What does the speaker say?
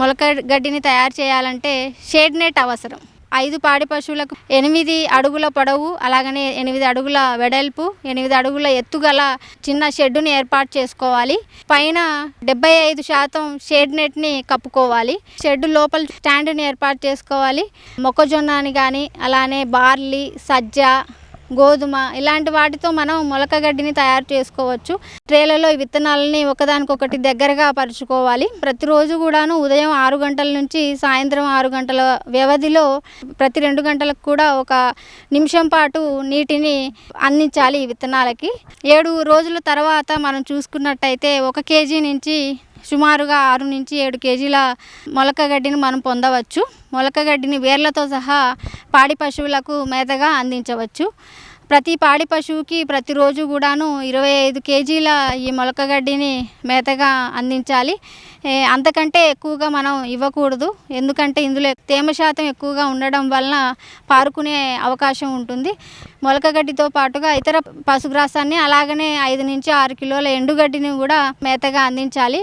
మొలక గడ్డిని తయారు చేయాలంటే షేడ్ నెట్ అవసరం. 5 పాడి పశువులకు 8 అడుగుల పొడవు, అలాగనే 8 అడుగుల వెడల్పు, 8 అడుగుల ఎత్తుగల చిన్న షెడ్డుని ఏర్పాటు చేసుకోవాలి. పైన 75% షేడ్ నెట్ని కప్పుకోవాలి. షెడ్ లోపల స్టాండ్ని ఏర్పాటు చేసుకోవాలి. మొక్కజొన్న అని కానీ, అలానే బార్లీ, సజ్జ, గోధుమ ఇలాంటి వాటితో మనం మొలక గడ్డిని తయారు చేసుకోవచ్చు. ట్రేలలో ఈ విత్తనాలని ఒకదానికొకటి దగ్గరగా పరుచుకోవాలి. ప్రతిరోజు కూడాను ఉదయం 6 గంటల నుంచి సాయంత్రం 6 గంటల వ్యవధిలో ప్రతి 2 గంటలకు కూడా 1 నిమిషం పాటు నీటిని అందించాలి ఈ విత్తనాలకి. 7 రోజుల తర్వాత మనం చూసుకున్నట్టయితే 1 కేజీ నుంచి సుమారుగా 6 నుంచి 7 కేజీల మొలక గడ్డిని మనం పొందవచ్చు. మొలక గడ్డిని వేర్లతో సహా పాడి పశువులకు మేతగా అందించవచ్చు. ప్రతి పాడి పశువుకి ప్రతిరోజు కూడాను 25 కేజీల ఈ మొలక గడ్డిని మేతగా అందించాలి. అంతకంటే ఎక్కువగా మనం ఇవ్వకూడదు. ఎందుకంటే ఇందులో తేమ శాతం ఎక్కువగా ఉండడం వలన పారుకునే అవకాశం ఉంటుంది. మొలక గడ్డితో పాటుగా ఇతర పశుగ్రాసాన్ని అలాగనే 5 నుంచి 6 కిలోల ఎండుగడ్డిని కూడా మేతగా అందించాలి.